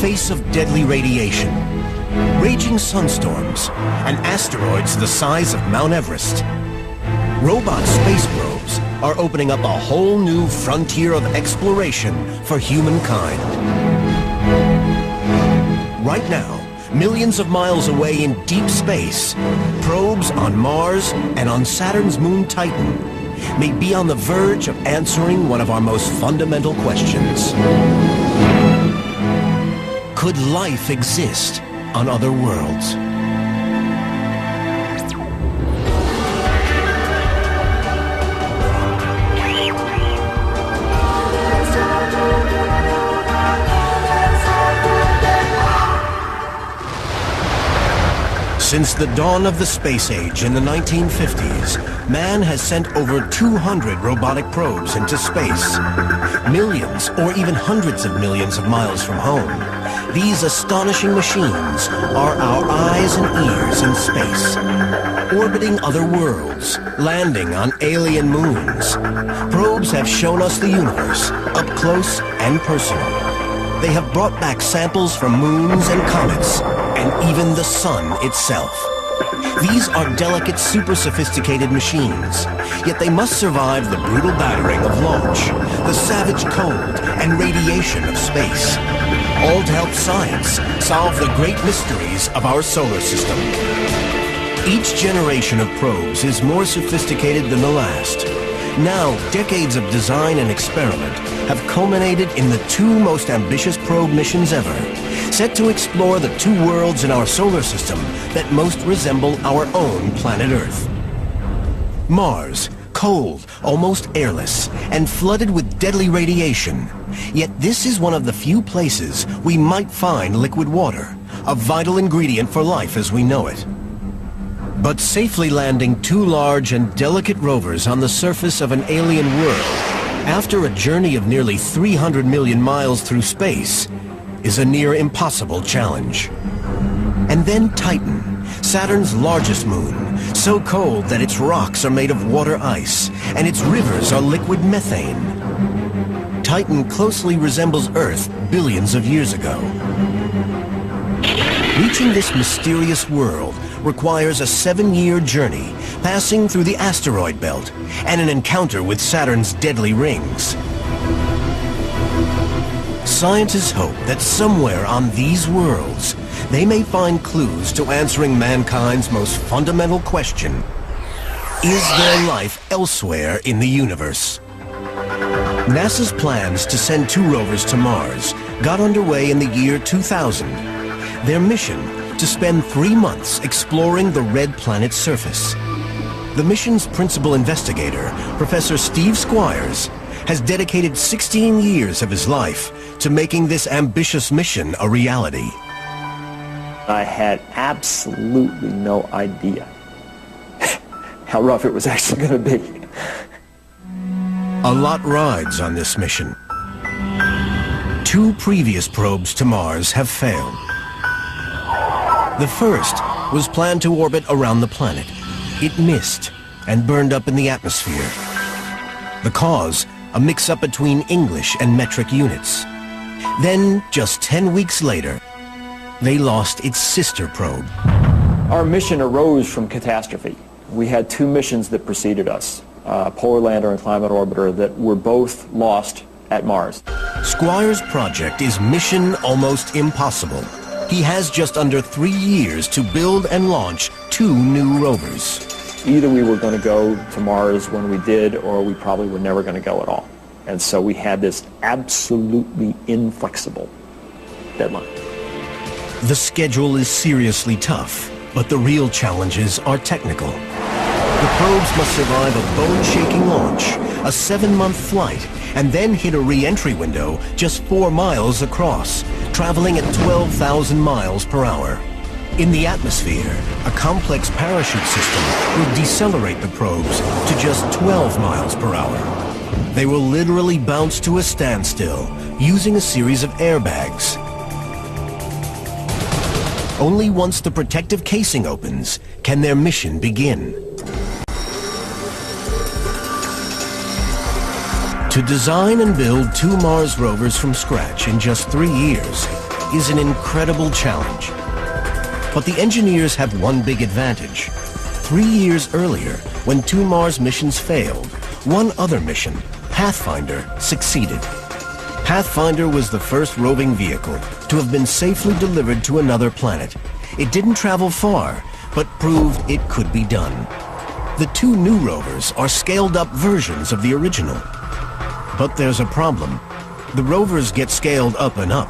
face of deadly radiation, raging sunstorms, and asteroids the size of Mount Everest, robot space probes are opening up a whole new frontier of exploration for humankind. Right now, millions of miles away in deep space, probes on Mars and on Saturn's moon Titan may be on the verge of answering one of our most fundamental questions. Could life exist on other worlds? Since the dawn of the space age in the 1950s, man has sent over 200 robotic probes into space. Millions or even hundreds of millions of miles from home, these astonishing machines are our eyes and ears in space. Orbiting other worlds, landing on alien moons, probes have shown us the universe up close and personal. They have brought back samples from moons and comets, and even the sun itself. These are delicate, super sophisticated machines, yet they must survive the brutal battering of launch, the savage cold and radiation of space, all to help science solve the great mysteries of our solar system. Each generation of probes is more sophisticated than the last. Now, decades of design and experiment have culminated in the two most ambitious probe missions ever, set to explore the two worlds in our solar system that most resemble our own planet Earth. Mars, cold, almost airless, and flooded with deadly radiation. Yet this is one of the few places we might find liquid water, a vital ingredient for life as we know it. But safely landing two large and delicate rovers on the surface of an alien world, after a journey of nearly 300 million miles through space, is a near impossible challenge. And then Titan, Saturn's largest moon, so cold that its rocks are made of water ice, and its rivers are liquid methane. Titan closely resembles Earth billions of years ago. Reaching this mysterious world requires a 7-year journey, passing through the asteroid belt, and an encounter with Saturn's deadly rings. Scientists hope that somewhere on these worlds, they may find clues to answering mankind's most fundamental question: is there life elsewhere in the universe? NASA's plans to send 2 rovers to Mars got underway in the year 2000. Their mission: to spend 3 months exploring the red planet's surface. The mission's principal investigator, Professor Steve Squires, has dedicated 16 years of his life to making this ambitious mission a reality. I had absolutely no idea how rough it was actually going to be. A lot rides on this mission. 2 previous probes to Mars have failed. The first was planned to orbit around the planet. It missed and burned up in the atmosphere. The cause, a mix-up between English and metric units. Then, just 10 weeks later, they lost its sister probe. Our mission arose from catastrophe. We had 2 missions that preceded us, Polar Lander and Climate Orbiter, that were both lost at Mars. Squire's project is mission almost impossible. He has just under 3 years to build and launch 2 new rovers. Either we were going to go to Mars when we did, or we probably were never going to go at all. And so we had this absolutely inflexible deadline. The schedule is seriously tough, but the real challenges are technical. The probes must survive a bone-shaking launch, a 7-month flight, and then hit a re-entry window just 4 miles across, traveling at 12,000 miles per hour. In the atmosphere, a complex parachute system will decelerate the probes to just 12 miles per hour. They will literally bounce to a standstill using a series of airbags. Only once the protective casing opens can their mission begin. To design and build 2 Mars rovers from scratch in just 3 years is an incredible challenge. But the engineers have one big advantage. 3 years earlier, when 2 Mars missions failed, one other mission, Pathfinder, succeeded. Pathfinder was the first roving vehicle to have been safely delivered to another planet. It didn't travel far, but proved it could be done. The 2 new rovers are scaled-up versions of the original. But there's a problem. The rovers get scaled up and up.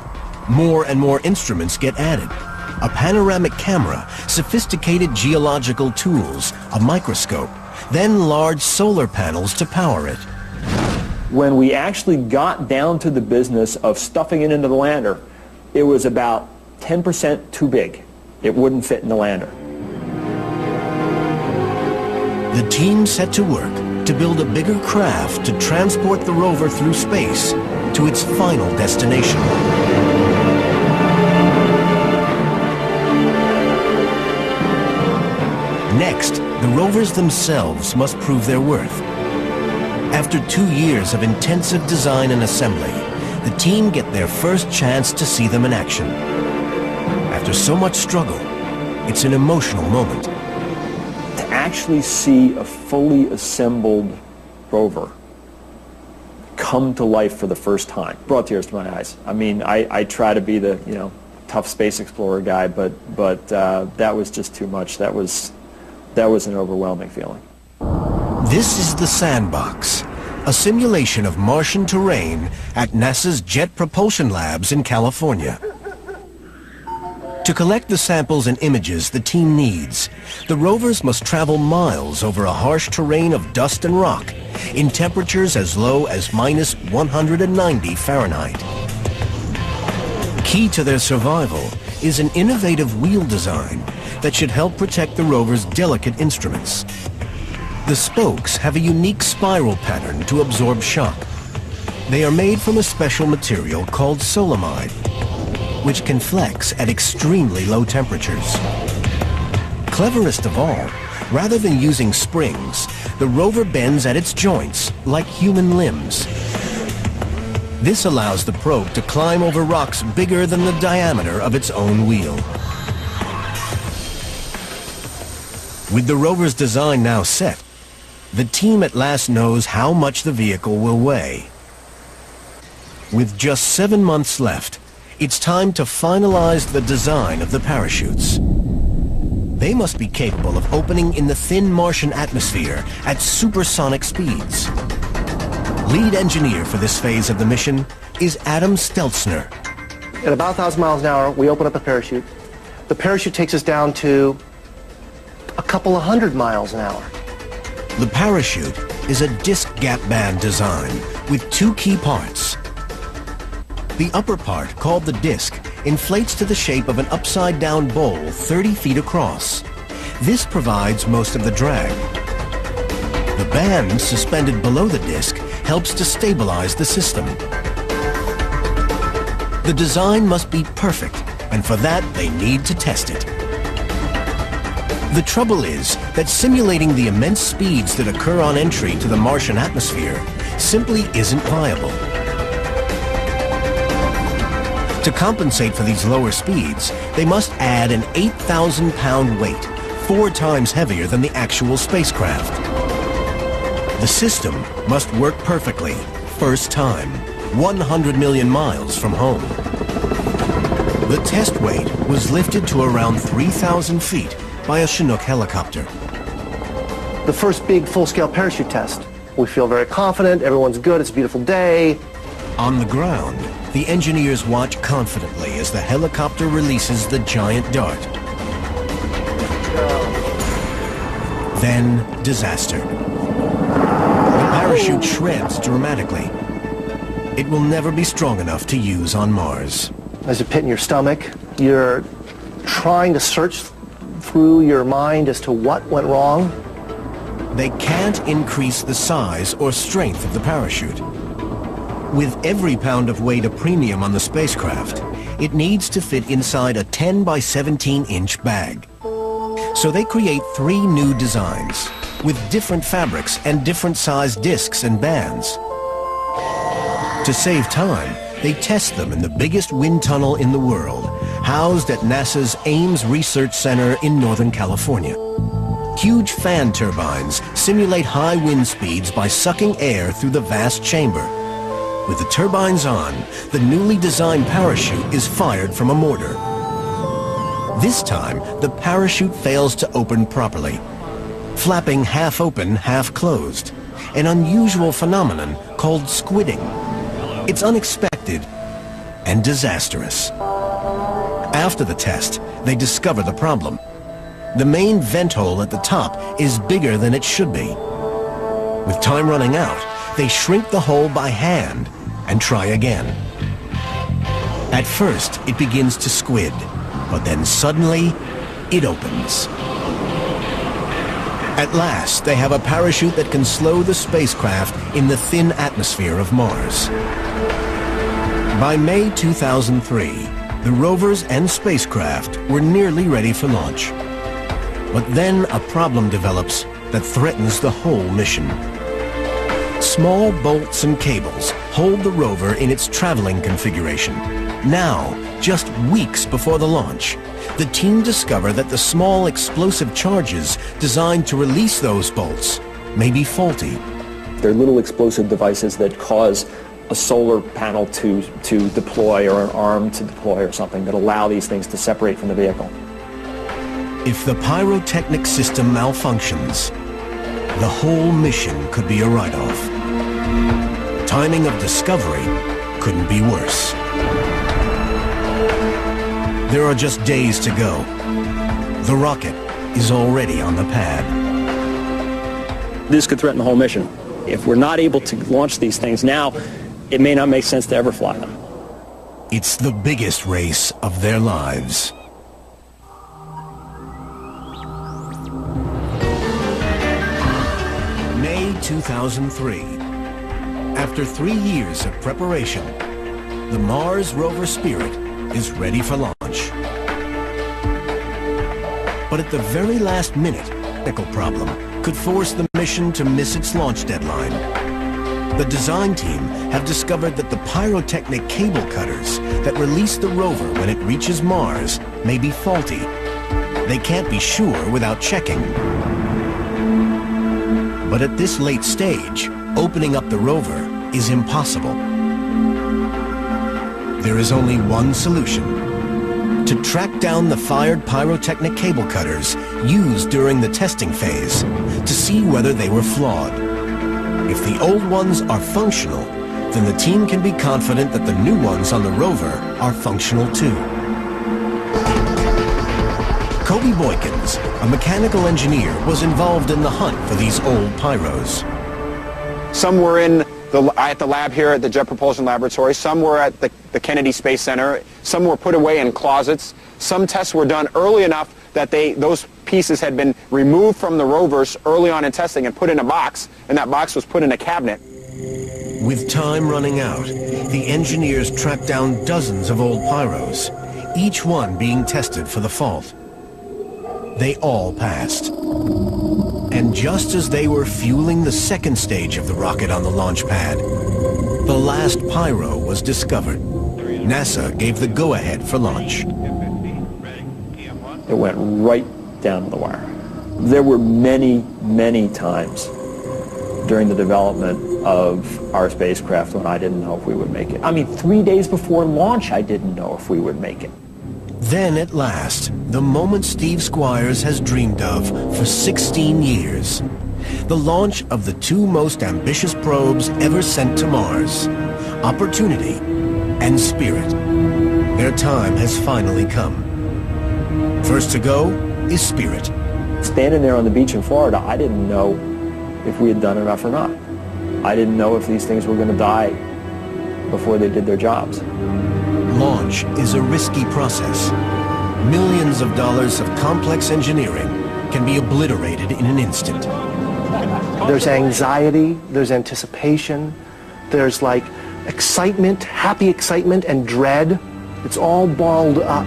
More and more instruments get added. A panoramic camera, sophisticated geological tools, a microscope, then large solar panels to power it. When we actually got down to the business of stuffing it into the lander, it was about 10% too big. It wouldn't fit in the lander. The team set to work to build a bigger craft to transport the rover through space to its final destination. Next, the rovers themselves must prove their worth. After 2 years of intensive design and assembly, the team get their first chance to see them in action. After so much struggle, it's an emotional moment. To actually see a fully assembled rover come to life for the first time brought tears to my eyes. I mean, I try to be the, tough space explorer guy, but that was just too much. That was an overwhelming feeling. This is the Sandbox, a simulation of Martian terrain at NASA's Jet Propulsion Labs in California. To collect the samples and images the team needs, the rovers must travel miles over a harsh terrain of dust and rock in temperatures as low as minus 190 Fahrenheit. Key to their survival is an innovative wheel design that should help protect the rover's delicate instruments. The spokes have a unique spiral pattern to absorb shock. They are made from a special material called solamide, which can flex at extremely low temperatures. Cleverest of all, rather than using springs, the rover bends at its joints like human limbs. This allows the probe to climb over rocks bigger than the diameter of its own wheel. With the rover's design now set, the team at last knows how much the vehicle will weigh. With just 7 months left, it's time to finalize the design of the parachutes. They must be capable of opening in the thin Martian atmosphere at supersonic speeds. Lead engineer for this phase of the mission is Adam Stelzner. At about 1,000 miles an hour, we open up a parachute. The parachute takes us down to a couple of 100 miles an hour. The parachute is a disc gap band design with 2 key parts. The upper part, called the disc, inflates to the shape of an upside-down bowl 30 feet across. This provides most of the drag. The band suspended below the disc helps to stabilize the system. The design must be perfect, and for that they need to test it. The trouble is that simulating the immense speeds that occur on entry to the Martian atmosphere simply isn't viable. To compensate for these lower speeds, they must add an 8,000-pound weight, 4 times heavier than the actual spacecraft. The system must work perfectly, first time, 100 million miles from home. The test weight was lifted to around 3,000 feet by a Chinook helicopter. The first big full-scale parachute test. We feel very confident, everyone's good, it's a beautiful day. On the ground, the engineers watch confidently as the helicopter releases the giant dart. Then, disaster. The parachute shreds dramatically. It will never be strong enough to use on Mars. There's a pit in your stomach. You're trying to search through your mind as to what went wrong. They can't increase the size or strength of the parachute. With every pound of weight a premium on the spacecraft, it needs to fit inside a 10 by 17-inch bag. So they create 3 new designs, with different fabrics and different sized discs and bands. To save time, they test them in the biggest wind tunnel in the world, housed at NASA's Ames Research Center in Northern California. Huge fan turbines simulate high wind speeds by sucking air through the vast chamber. With the turbines on, the newly designed parachute is fired from a mortar. This time, the parachute fails to open properly, flapping half open, half closed, an unusual phenomenon called squidding. It's unexpected and disastrous. After the test, they discover the problem. The main vent hole at the top is bigger than it should be. With time running out, they shrink the hole by hand and try again. At first, it begins to squid, but then suddenly, it opens. At last, they have a parachute that can slow the spacecraft in the thin atmosphere of Mars. By May 2003, the rovers and spacecraft were nearly ready for launch. But then a problem develops that threatens the whole mission. Small bolts and cables hold the rover in its traveling configuration. Now, just weeks before the launch, the team discover that the small explosive charges designed to release those bolts may be faulty. They're little explosive devices that cause a solar panel to deploy, or an arm to deploy, or something that allow these things to separate from the vehicle. If the pyrotechnic system malfunctions, the whole mission could be a write-off. Timing of discovery couldn't be worse. There are just days to go. The rocket is already on the pad. This could threaten the whole mission. If we're not able to launch these things now, it may not make sense to ever fly them. It's the biggest race of their lives. May 2003. After 3 years of preparation, the Mars rover Spirit is ready for launch. But at the very last minute, a technical problem could force the mission to miss its launch deadline. The design team have discovered that the pyrotechnic cable cutters that release the rover when it reaches Mars may be faulty. They can't be sure without checking. But at this late stage, opening up the rover is impossible. There is only one solution: to track down the fired pyrotechnic cable cutters used during the testing phase to see whether they were flawed. If the old ones are functional, then the team can be confident that the new ones on the rover are functional too. Kobe Boykins, a mechanical engineer, was involved in the hunt for these old pyros. Some were at the lab here at the Jet Propulsion Laboratory. Some were at the Kennedy Space Center. Some were put away in closets. Some tests were done early enough that those pieces had been removed from the rovers early on in testing and put in a box, and that box was put in a cabinet. With time running out, the engineers tracked down dozens of old pyros, each one being tested for the fault. They all passed. And just as they were fueling the second stage of the rocket on the launch pad, the last pyro was discovered. NASA gave the go-ahead for launch. It went right down to the wire. There were many, many times during the development of our spacecraft when I didn't know if we would make it. I mean, 3 days before launch, I didn't know if we would make it. Then, at last, the moment Steve Squires has dreamed of for 16 years. The launch of the two most ambitious probes ever sent to Mars, Opportunity and Spirit. Their time has finally come. First to go is Spirit. Standing there on the beach in Florida, I didn't know if we had done enough or not. I didn't know if these things were going to die before they did their jobs. Launch is a risky process. Millions of dollars of complex engineering can be obliterated in an instant. There's anxiety, there's anticipation, there's like excitement, happy excitement, and dread. It's all balled up.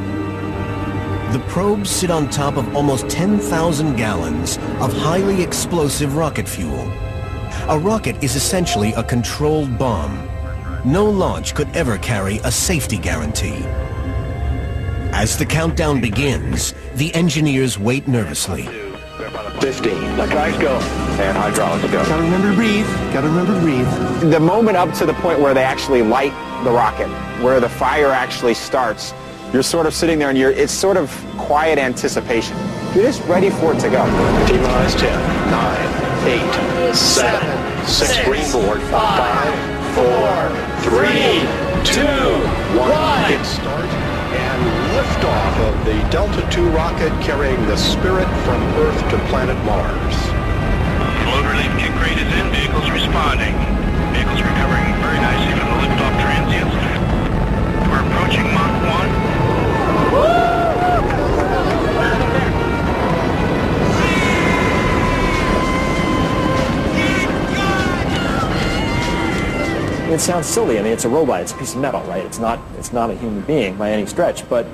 The probes sit on top of almost 10,000 gallons of highly explosive rocket fuel. A rocket is essentially a controlled bomb. no launch could ever carry a safety guarantee. As the countdown begins, the engineers wait nervously. 15. Let guys go. And hydraulics go. Gotta remember to breathe. Gotta remember to breathe. The moment up to the point where they actually light the rocket, where the fire actually starts, you're sort of sitting there and it's sort of quiet anticipation. You're just ready for it to go. T-minus 10, 9, 8, 7, 6, green board, 5, 4, 3, 2, 1. Hit start and liftoff of the Delta II rocket carrying the Spirit from Earth to planet Mars. Load relief kick rate is in, vehicles responding. Vehicles recovering very nicely from the liftoff transients. We're approaching Mach 1. It sounds silly. I mean, it's a robot. It's a piece of metal, right? It's not a human being by any stretch. But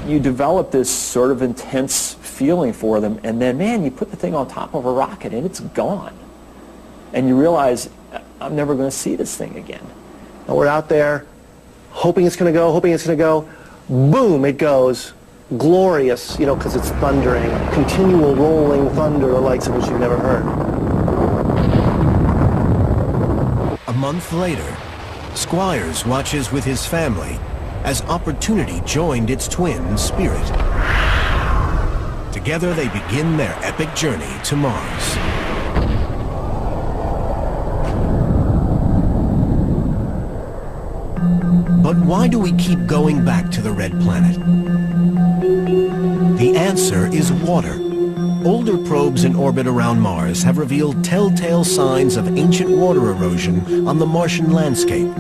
you develop this sort of intense feeling for them, and then, man, you put the thing on top of a rocket, and it's gone. And you realize, I'm never going to see this thing again. And we're out there hoping it's going to go, hoping it's going to go. Boom, it goes. Glorious, you know, because it's thundering. Continual rolling thunder, the likes of which you've never heard. A month later, Squires watches with his family as Opportunity joined its twin, Spirit. Together they begin their epic journey to Mars. But why do we keep going back to the Red Planet? The answer is water. Older probes in orbit around Mars have revealed telltale signs of ancient water erosion on the Martian landscape.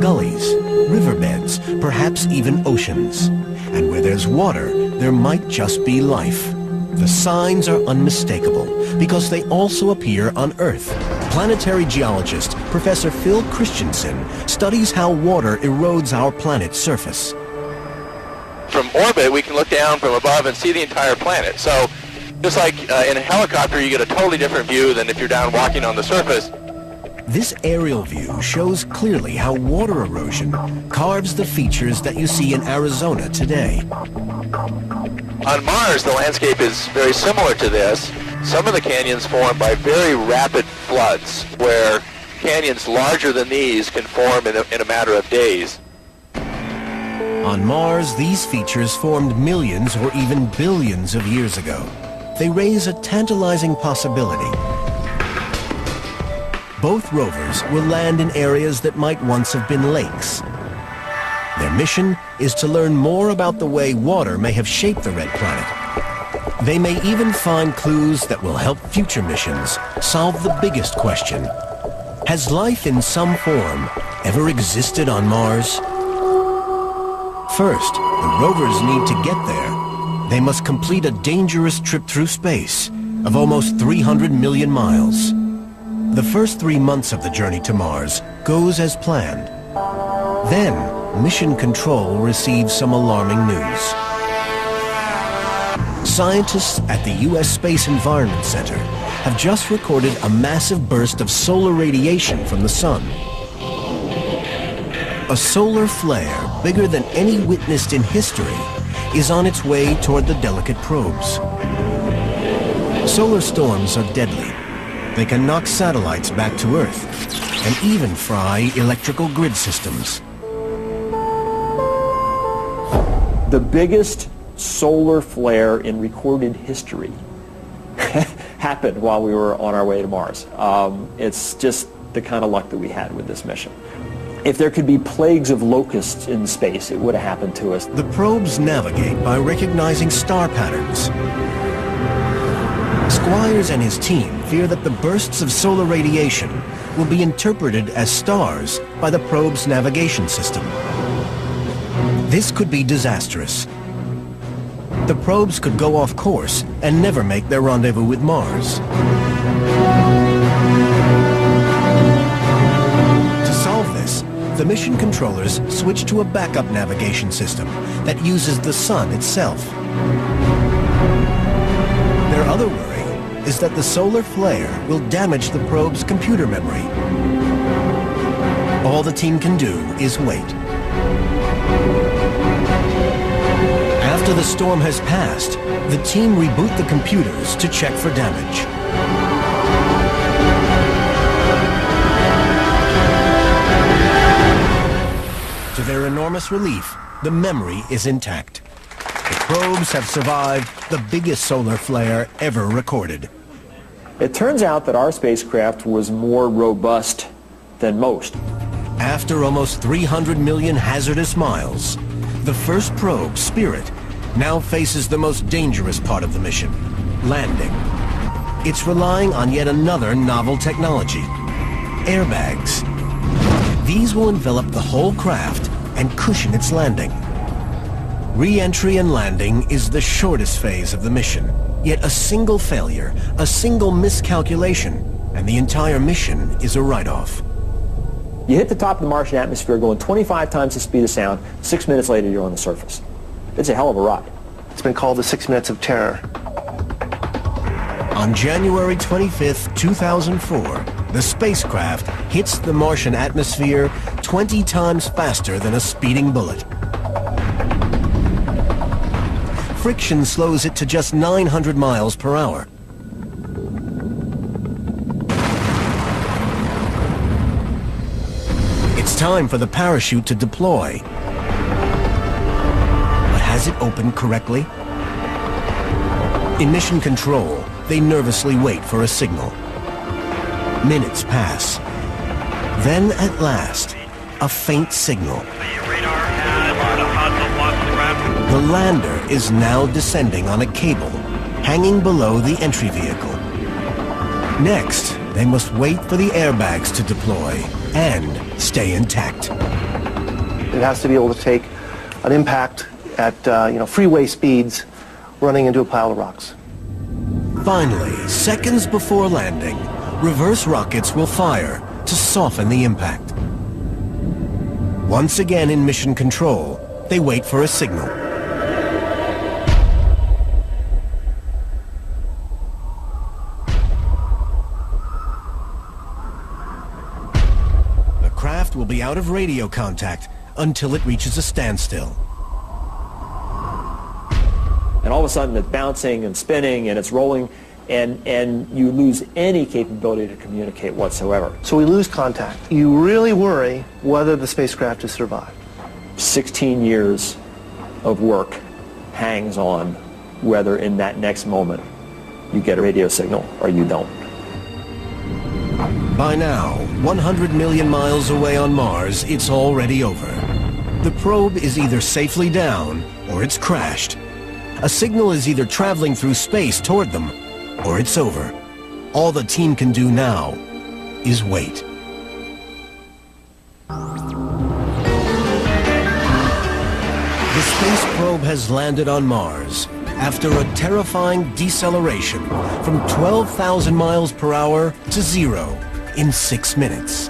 Gullies, riverbeds, perhaps even oceans. And where there's water, there might just be life. The signs are unmistakable because they also appear on Earth. Planetary geologist Professor Phil Christensen studies how water erodes our planet's surface. From orbit, we can look down from above and see the entire planet. So just like in a helicopter, you get a totally different view than if you're down walking on the surface. This aerial view shows clearly how water erosion carves the features that you see in Arizona today. On Mars, the landscape is very similar to this. Some of the canyons form by very rapid floods, where canyons larger than these can form in a matter of days. On Mars, these features formed millions or even billions of years ago. They raise a tantalizing possibility. Both rovers will land in areas that might once have been lakes. Their mission is to learn more about the way water may have shaped the Red Planet. They may even find clues that will help future missions solve the biggest question. Has life in some form ever existed on Mars? First, the rovers need to get there. They must complete a dangerous trip through space of almost 300 million miles. The first 3 months of the journey to Mars goes as planned. Then, Mission Control receives some alarming news. Scientists at the U.S. Space Environment Center have just recorded a massive burst of solar radiation from the sun. A solar flare bigger than any witnessed in history is on its way toward the delicate probes. Solar storms are deadly. They can knock satellites back to Earth and even fry electrical grid systems. The biggest solar flare in recorded history happened while we were on our way to Mars. It's just the kind of luck that we had with this mission. If there could be plagues of locusts in space, it would have happened to us. The probes navigate by recognizing star patterns. Squires and his team fear that the bursts of solar radiation will be interpreted as stars by the probe's navigation system. This could be disastrous. The probes could go off course and never make their rendezvous with Mars. To solve this, the mission controllers switch to a backup navigation system that uses the sun itself. Their other worry is that the solar flare will damage the probe's computer memory. All the team can do is wait. After the storm has passed, the team reboot the computers to check for damage. To their enormous relief, the memory is intact. The probes have survived the biggest solar flare ever recorded. It turns out that our spacecraft was more robust than most. After almost 300 million hazardous miles, the first probe, Spirit, now faces the most dangerous part of the mission, landing. It's relying on yet another novel technology, airbags. These will envelop the whole craft and cushion its landing. Re-entry and landing is the shortest phase of the mission, yet a single failure, a single miscalculation, and the entire mission is a write-off. You hit the top of the Martian atmosphere going 25 times the speed of sound. 6 minutes later, you're on the surface. It's a hell of a ride. It's been called the 6 minutes of terror. On January 25th, 2004, the spacecraft hits the Martian atmosphere 20 times faster than a speeding bullet. Friction slows it to just 900 miles per hour. It's time for the parachute to deploy. But has it opened correctly? In mission control, they nervously wait for a signal. Minutes pass. Then, at last, a faint signal. The lander is now descending on a cable, hanging below the entry vehicle. Next, they must wait for the airbags to deploy and stay intact. It has to be able to take an impact at freeway speeds running into a pile of rocks. Finally, seconds before landing, reverse rockets will fire to soften the impact. Once again in mission control, they wait for a signal. The craft will be out of radio contact until it reaches a standstill. And all of a sudden it's bouncing and spinning and it's rolling, and you lose any capability to communicate whatsoever. So we lose contact. You really worry whether the spacecraft has survived. 16 years of work hangs on whether in that next moment you get a radio signal or you don't. By now, 100 million miles away on Mars, it's already over. The probe is either safely down or it's crashed. A signal is either traveling through space toward them or it's over. All the team can do now is wait. The space probe has landed on Mars after a terrifying deceleration from 12,000 miles per hour to 0 in 6 minutes.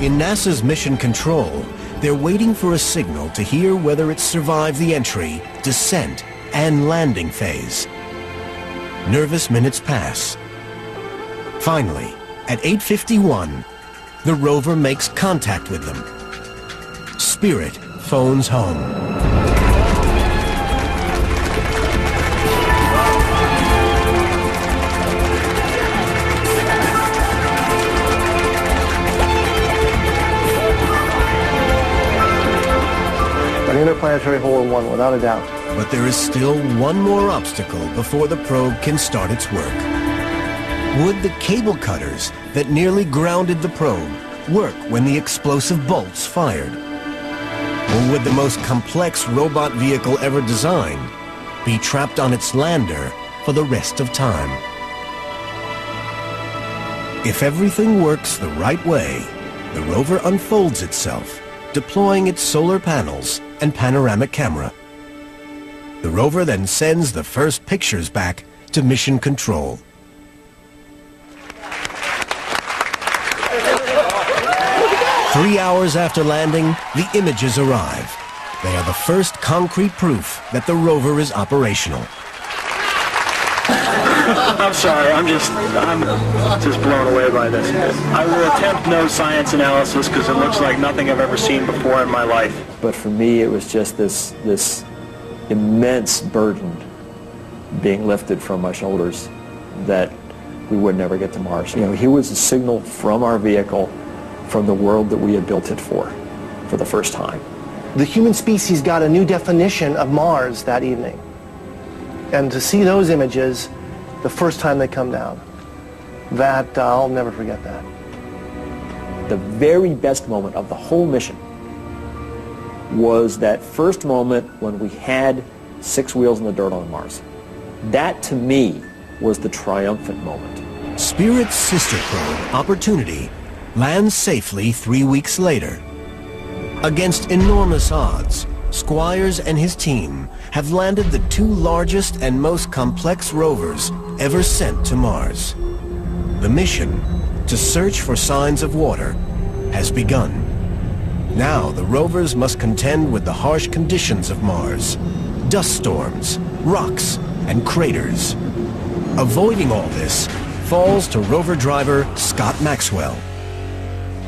In NASA's mission control, they're waiting for a signal to hear whether it's survived the entry, descent, and landing phase. Nervous minutes pass. Finally, at 8:51, the rover makes contact with them. Spirit phones home. An interplanetary hole-in-one, without a doubt. But there is still one more obstacle before the probe can start its work. Would the cable cutters that nearly grounded the probe work when the explosive bolts fired? Or would the most complex robot vehicle ever designed be trapped on its lander for the rest of time? If everything works the right way, the rover unfolds itself, deploying its solar panels and panoramic camera. The rover then sends the first pictures back to mission control. Three hours after landing, the images arrive. They are the first concrete proof that the rover is operational. I'm sorry, I'm just blown away by this. I will attempt no science analysis because it looks like nothing I've ever seen before in my life. But for me, it was just this immense burden being lifted from my shoulders that we would never get to Mars. You know, here was a signal from our vehicle, from the world that we had built it for the first time. The human species got a new definition of Mars that evening. And to see those images the first time they come down, that I'll never forget that. The very best moment of the whole mission was that first moment when we had 6 wheels in the dirt on Mars. That, to me, was the triumphant moment. Spirit's sister probe, Opportunity, lands safely 3 weeks later. Against enormous odds, Squires and his team have landed the 2 largest and most complex rovers ever sent to Mars. The mission, to search for signs of water, has begun. Now the rovers must contend with the harsh conditions of Mars: dust storms, rocks, and craters. Avoiding all this falls to rover driver Scott Maxwell.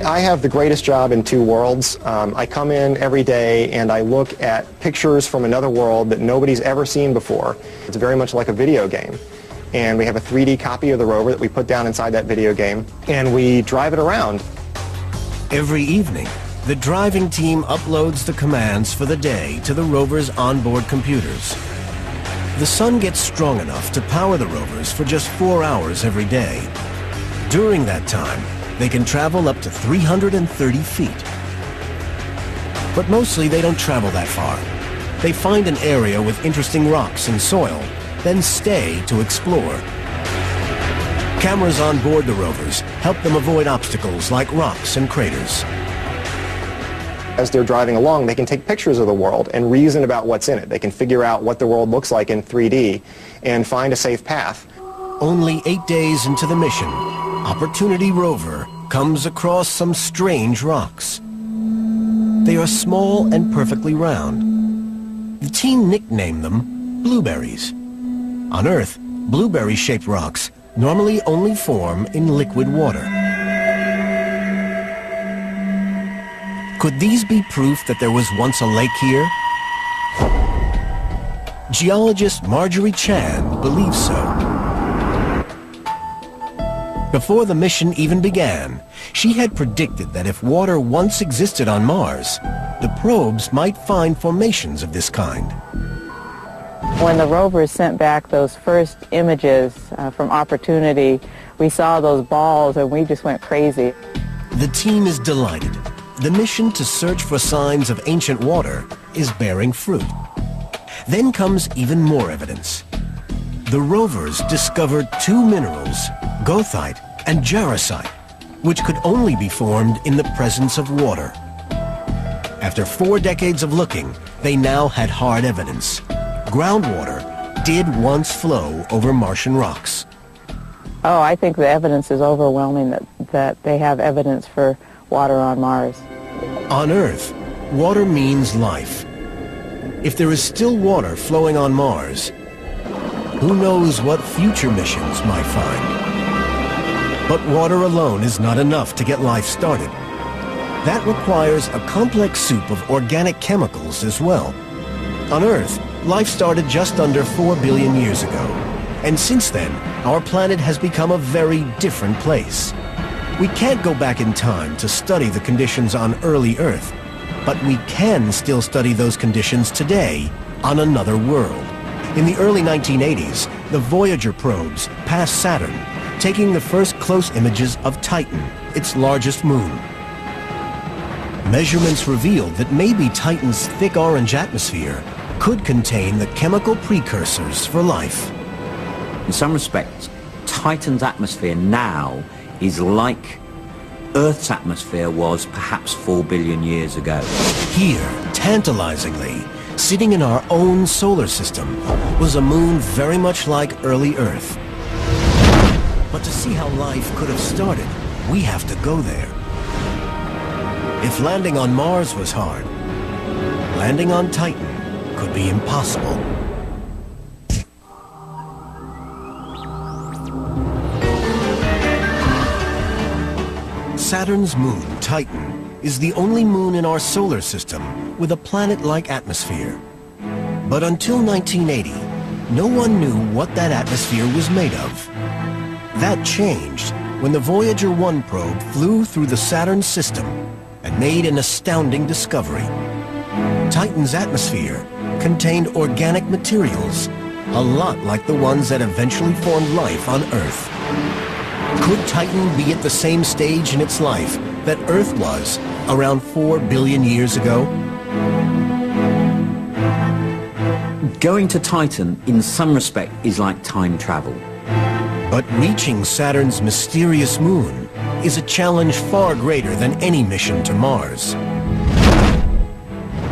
I have the greatest job in 2 worlds. I come in every day and I look at pictures from another world that nobody's ever seen before. It's very much like a video game. And we have a 3D copy of the rover that we put down inside that video game, and we drive it around. Every evening, the driving team uploads the commands for the day to the rover's onboard computers. The sun gets strong enough to power the rovers for just 4 hours every day. During that time, they can travel up to 330 feet. But mostly they don't travel that far. They find an area with interesting rocks and soil, then stay to explore. Cameras on board the rovers help them avoid obstacles like rocks and craters. As they're driving along, they can take pictures of the world and reason about what's in it. They can figure out what the world looks like in 3D and find a safe path. Only 8 days into the mission, Opportunity rover comes across some strange rocks. They are small and perfectly round. The team nicknamed them blueberries. On Earth, blueberry-shaped rocks normally only form in liquid water. Could these be proof that there was once a lake here? Geologist Marjorie Chan believes so. Before the mission even began, she had predicted that if water once existed on Mars, the probes might find formations of this kind. When the rovers sent back those first images from Opportunity, we saw those balls and we just went crazy. The team is delighted. The mission to search for signs of ancient water is bearing fruit. Then comes even more evidence. The rovers discovered 2 minerals, goethite and jarosite, which could only be formed in the presence of water. After 4 decades of looking, they now had hard evidence. Groundwater did once flow over Martian rocks. Oh, I think the evidence is overwhelming that they have evidence for water on Mars. On Earth, water means life. If there is still water flowing on Mars, who knows what future missions might find. But water alone is not enough to get life started. That requires a complex soup of organic chemicals as well. On Earth, life started just under 4 billion years ago. And since then, our planet has become a very different place. We can't go back in time to study the conditions on early Earth, but we can still study those conditions today on another world. In the early 1980s, the Voyager probes passed Saturn, taking the first close images of Titan, its largest moon. Measurements revealed that maybe Titan's thick orange atmosphere could contain the chemical precursors for life. In some respects, Titan's atmosphere now is like Earth's atmosphere was perhaps 4 billion years ago. Here, tantalizingly, sitting in our own solar system, was a moon very much like early Earth. But to see how life could have started, we have to go there. If landing on Mars was hard, landing on Titan could be impossible. Saturn's moon, Titan, is the only moon in our solar system with a planet-like atmosphere. But until 1980, no one knew what that atmosphere was made of. That changed when the Voyager 1 probe flew through the Saturn system and made an astounding discovery. Titan's atmosphere contained organic materials, a lot like the ones that eventually formed life on Earth. Could Titan be at the same stage in its life that Earth was around 4 billion years ago? Going to Titan, in some respect, is like time travel. But reaching Saturn's mysterious moon is a challenge far greater than any mission to Mars.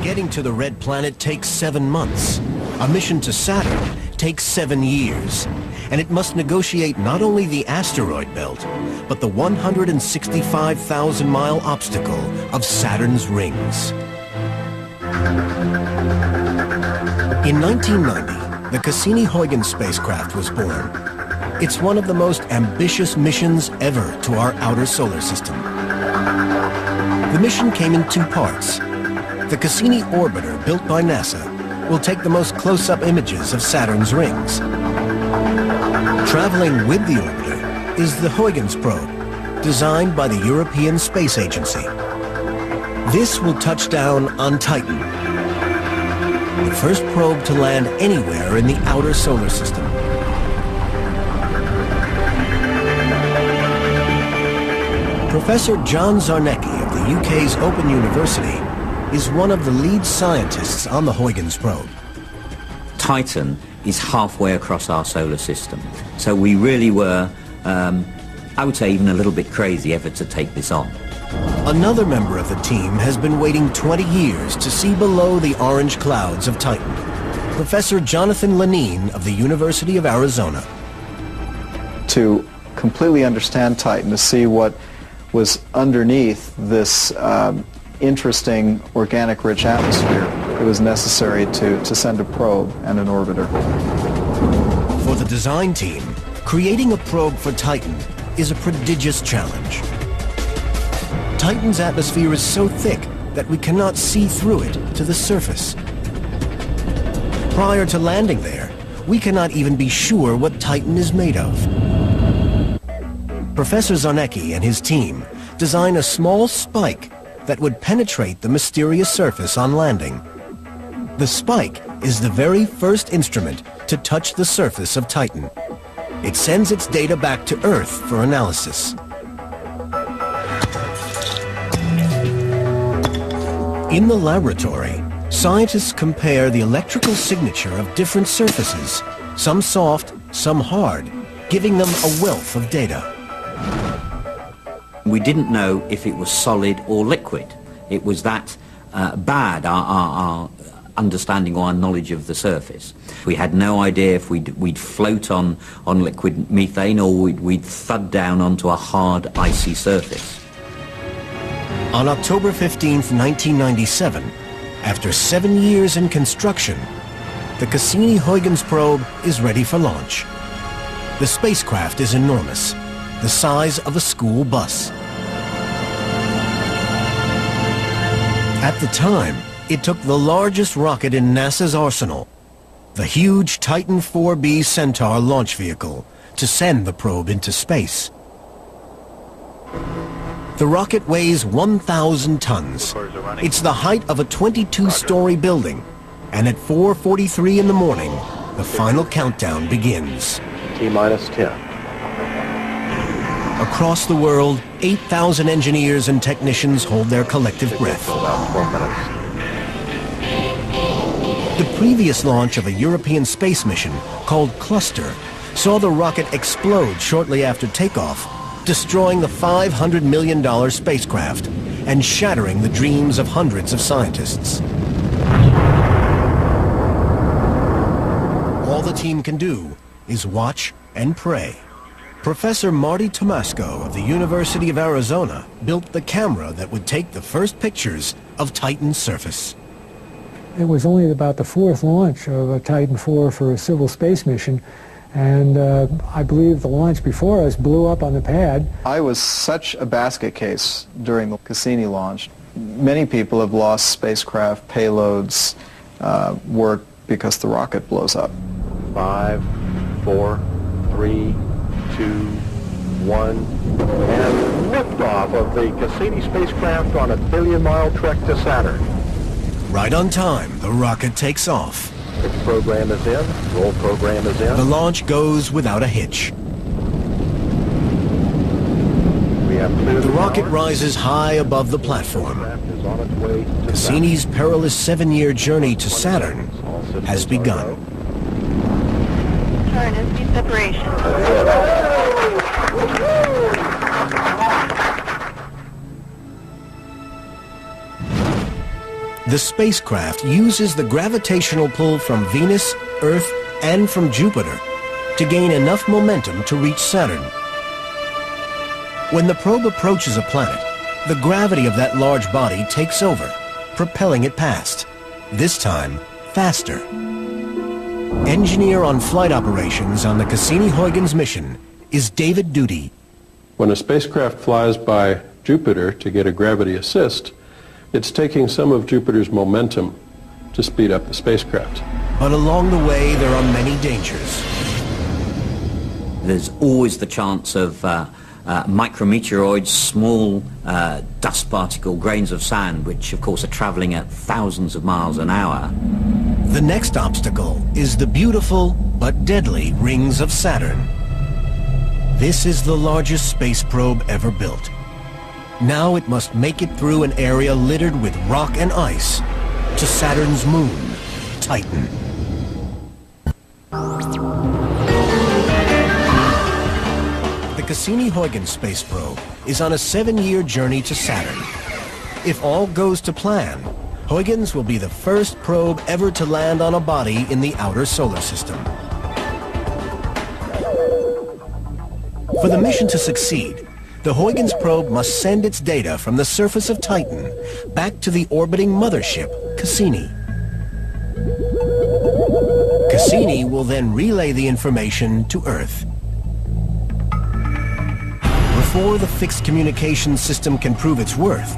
Getting to the red planet takes 7 months. A mission to Saturn takes 7 years. And it must negotiate not only the asteroid belt, but the 165,000-mile obstacle of Saturn's rings. In 1990, the Cassini-Huygens spacecraft was born. It's one of the most ambitious missions ever to our outer solar system. The mission came in 2 parts. The Cassini orbiter, built by NASA, will take the most close-up images of Saturn's rings. Traveling with the orbiter is the Huygens probe, designed by the European Space Agency. This will touch down on Titan, the first probe to land anywhere in the outer solar system. Professor John Zarnecki of the UK's Open University is one of the lead scientists on the Huygens probe. Titan is halfway across our solar system, so we really were, I would say, even a little bit crazy ever to take this on. Another member of the team has been waiting 20 years to see below the orange clouds of Titan. Professor Jonathan Lenine of the University of Arizona. To completely understand Titan, to see what was underneath this interesting organic-rich atmosphere, it was necessary to send a probe and an orbiter. For the design team, creating a probe for Titan is a prodigious challenge. Titan's atmosphere is so thick that we cannot see through it to the surface. Prior to landing there, we cannot even be sure what Titan is made of. Professor Zarnecki and his team design a small spike that would penetrate the mysterious surface on landing. The spike is the very first instrument to touch the surface of Titan. It sends its data back to Earth for analysis. In the laboratory, scientists compare the electrical signature of different surfaces, some soft, some hard, giving them a wealth of data. We didn't know if it was solid or liquid. It was that bad, our understanding or our knowledge of the surface. We had no idea if we'd float on liquid methane or we'd thud down onto a hard, icy surface. On October 15th, 1997, after 7 years in construction, the Cassini-Huygens probe is ready for launch. The spacecraft is enormous, the size of a school bus. At the time, it took the largest rocket in NASA's arsenal, the huge Titan 4B Centaur launch vehicle, to send the probe into space. The rocket weighs 1,000 tons. It's the height of a 22-story building, and at 4:43 in the morning, the final countdown begins. T-minus 10. Across the world, 8,000 engineers and technicians hold their collective breath. About 4 minutes. The previous launch of a European space mission, called Cluster, saw the rocket explode shortly after takeoff, destroying the $500 million spacecraft and shattering the dreams of hundreds of scientists. All the team can do is watch and pray. Professor Marty Tomasco of the University of Arizona built the camera that would take the first pictures of Titan's surface. It was only about the 4th launch of a Titan IV for a civil space mission And I believe the launch before us blew up on the pad. I was such a basket case during the Cassini launch. Many people have lost spacecraft payloads, work because the rocket blows up. 5, 4, 3, 2, 1, and liftoff of the Cassini spacecraft on a billion-mile trek to Saturn. Right on time, the rocket takes off. Pitch program is in, roll program is in. The launch goes without a hitch. We have cleared The rocket rises high above the platform. Cassini's perilous 7-year journey to Saturn has begun. Turn is separation. The spacecraft uses the gravitational pull from Venus, Earth, and from Jupiter to gain enough momentum to reach Saturn. When the probe approaches a planet, the gravity of that large body takes over, propelling it past, this time faster. Engineer on flight operations on the Cassini-Huygens mission is David Duty. When a spacecraft flies by Jupiter to get a gravity assist, it's taking some of Jupiter's momentum to speed up the spacecraft. But along the way, there are many dangers. There's always the chance of micrometeoroids, small dust particle grains of sand, which of course are traveling at thousands of miles an hour. The next obstacle is the beautiful but deadly rings of Saturn. This is the largest space probe ever built. Now it must make it through an area littered with rock and ice to Saturn's moon, Titan. The Cassini-Huygens space probe is on a 7-year journey to Saturn. If all goes to plan, Huygens will be the first probe ever to land on a body in the outer solar system. For the mission to succeed, the Huygens probe must send its data from the surface of Titan back to the orbiting mothership, Cassini. Cassini will then relay the information to Earth. Before the fixed communication system can prove its worth,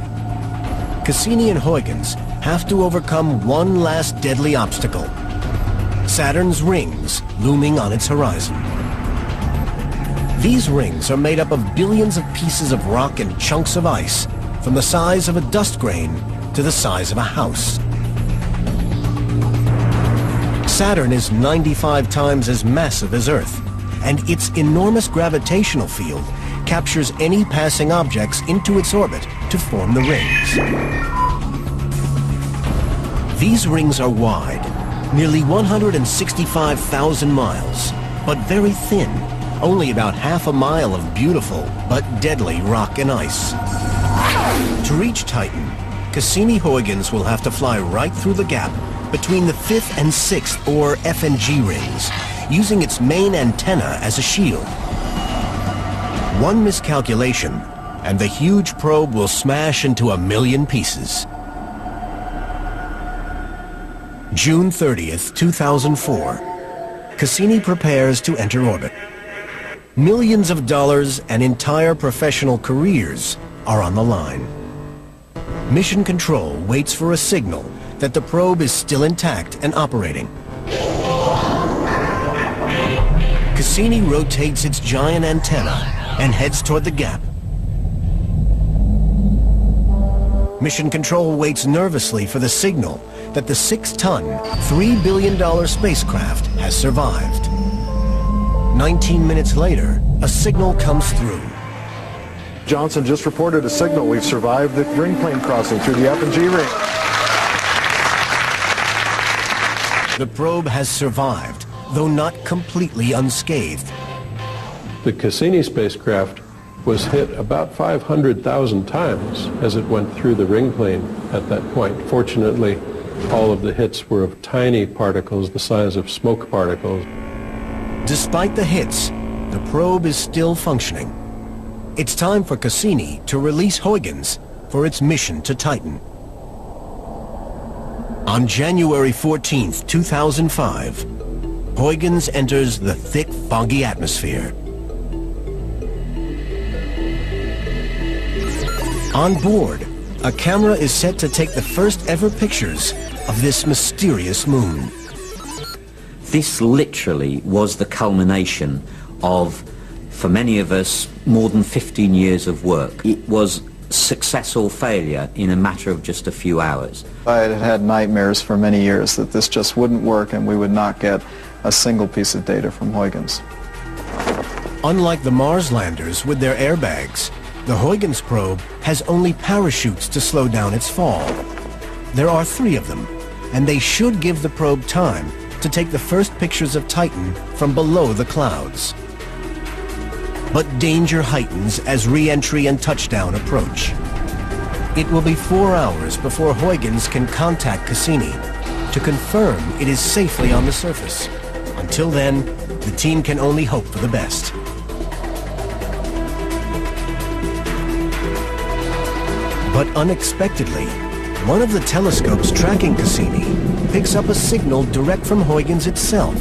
Cassini and Huygens have to overcome one last deadly obstacle: Saturn's rings looming on its horizon. These rings are made up of billions of pieces of rock and chunks of ice, from the size of a dust grain to the size of a house. Saturn is 95 times as massive as Earth, and its enormous gravitational field captures any passing objects into its orbit to form the rings. These rings are wide, nearly 165,000 miles, but very thin, only about half a mile of beautiful but deadly rock and ice. To reach Titan, Cassini-Huygens will have to fly right through the gap between the 5th and 6th, or F and G rings, using its main antenna as a shield. One miscalculation, and the huge probe will smash into a million pieces. June 30th, 2004. Cassini prepares to enter orbit. Millions of dollars and entire professional careers are on the line. Mission Control waits for a signal that the probe is still intact and operating. Cassini rotates its giant antenna and heads toward the gap. Mission Control waits nervously for the signal that the 6-ton, $3 billion spacecraft has survived. 19 minutes later, a signal comes through. Johnson just reported a signal. We've survived the ring plane crossing through the F and G ring. The probe has survived, though not completely unscathed. The Cassini spacecraft was hit about 500,000 times as it went through the ring plane at that point. Fortunately, all of the hits were of tiny particles the size of smoke particles. Despite the hits, the probe is still functioning. It's time for Cassini to release Huygens for its mission to Titan. On January 14th, 2005, Huygens enters the thick, foggy atmosphere. On board, a camera is set to take the first ever pictures of this mysterious moon. This literally was the culmination of, for many of us, more than 15 years of work. It was success or failure in a matter of just a few hours. I had had nightmares for many years that this just wouldn't work and we would not get a single piece of data from Huygens. Unlike the Mars landers with their airbags, the Huygens probe has only parachutes to slow down its fall. There are 3 of them, and they should give the probe time to take the first pictures of Titan from below the clouds. But danger heightens as re-entry and touchdown approach. It will be 4 hours before Huygens can contact Cassini to confirm it is safely on the surface. Until then, the team can only hope for the best. But unexpectedly, one of the telescopes tracking Cassini picks up a signal direct from Huygens itself,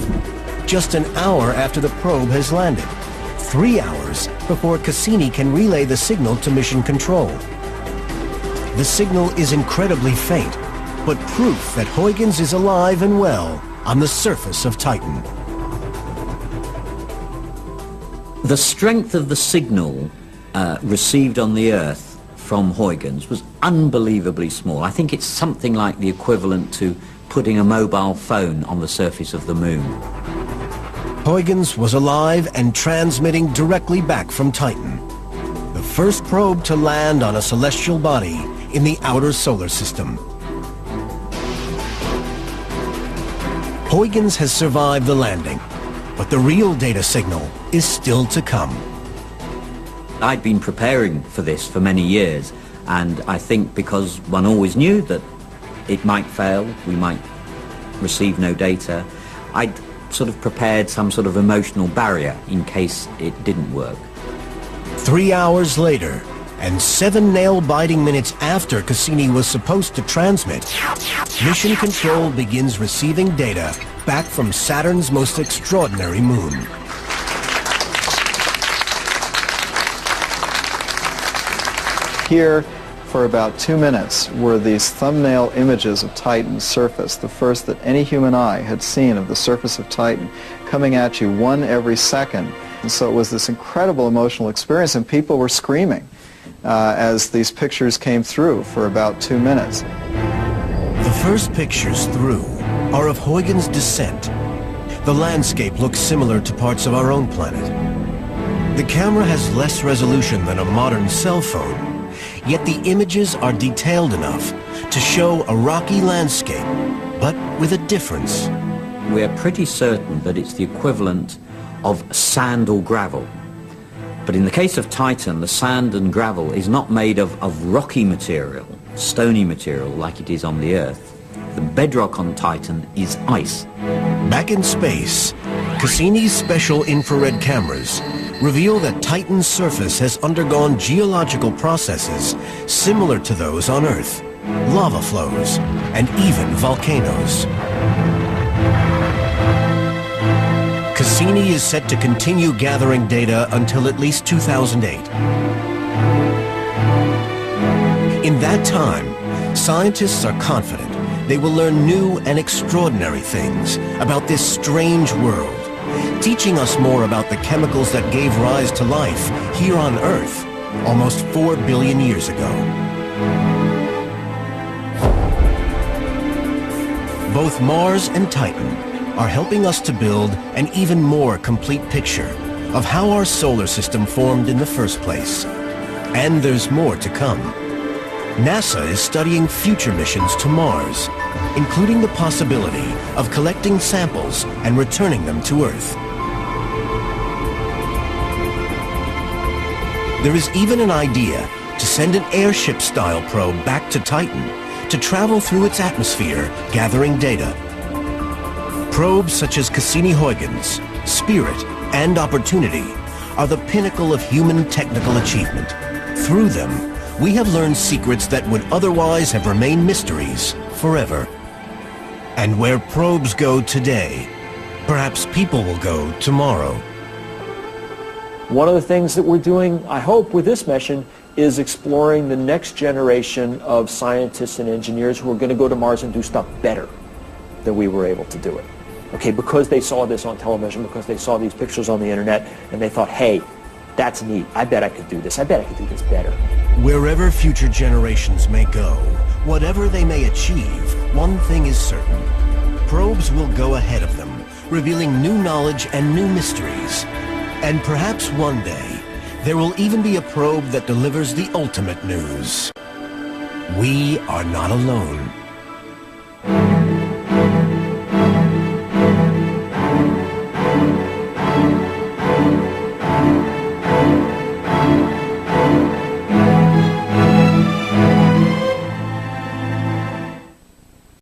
just an hour after the probe has landed, 3 hours before Cassini can relay the signal to mission control. The signal is incredibly faint, but proof that Huygens is alive and well on the surface of Titan. The strength of the signal received on the Earth from Huygens was unbelievably small. I think it's something like the equivalent to putting a mobile phone on the surface of the moon. Huygens was alive and transmitting directly back from Titan, the first probe to land on a celestial body in the outer solar system. Huygens has survived the landing, but the real data signal is still to come. I'd been preparing for this for many years, and I think because one always knew that it might fail, we might receive no data, I'd sort of prepared some sort of emotional barrier in case it didn't work. 3 hours later, and 7 nail-biting minutes after Cassini was supposed to transmit, Mission Control begins receiving data back from Saturn's most extraordinary moon. Here, for about 2 minutes, were these thumbnail images of Titan's surface, the first that any human eye had seen of the surface of Titan, coming at you 1 every second. And so it was this incredible emotional experience, and people were screaming as these pictures came through for about 2 minutes. The first pictures through are of Huygens' descent. The landscape looks similar to parts of our own planet. The camera has less resolution than a modern cell phone, yet the images are detailed enough to show a rocky landscape, but with a difference. We're pretty certain that it's the equivalent of sand or gravel. But in the case of Titan, the sand and gravel is not made of rocky material, stony material like it is on the Earth. The bedrock on Titan is ice. Back in space, Cassini's special infrared cameras reveal that Titan's surface has undergone geological processes similar to those on Earth, lava flows, and even volcanoes. Cassini is set to continue gathering data until at least 2008. In that time, scientists are confident they will learn new and extraordinary things about this strange world, teaching us more about the chemicals that gave rise to life here on Earth almost 4 billion years ago. Both Mars and Titan are helping us to build an even more complete picture of how our solar system formed in the first place. And there's more to come. NASA is studying future missions to Mars, including the possibility of collecting samples and returning them to Earth. There is even an idea to send an airship-style probe back to Titan to travel through its atmosphere, gathering data. Probes such as Cassini-Huygens, Spirit, and Opportunity are the pinnacle of human technical achievement. Through them, we have learned secrets that would otherwise have remained mysteries forever. And where probes go today, Perhaps people will go tomorrow. One of the things that we're doing, I hope, with this mission is exploring the next generation of scientists and engineers who are going to go to Mars and do stuff better than we were able to do it. Okay, because they saw this on television, because they saw these pictures on the internet, and they thought, hey, that's neat. I bet I could do this. I bet I could do this better. Wherever future generations may go, whatever they may achieve, one thing is certain. Probes will go ahead of them, revealing new knowledge and new mysteries. And perhaps one day, there will even be a probe that delivers the ultimate news. We are not alone.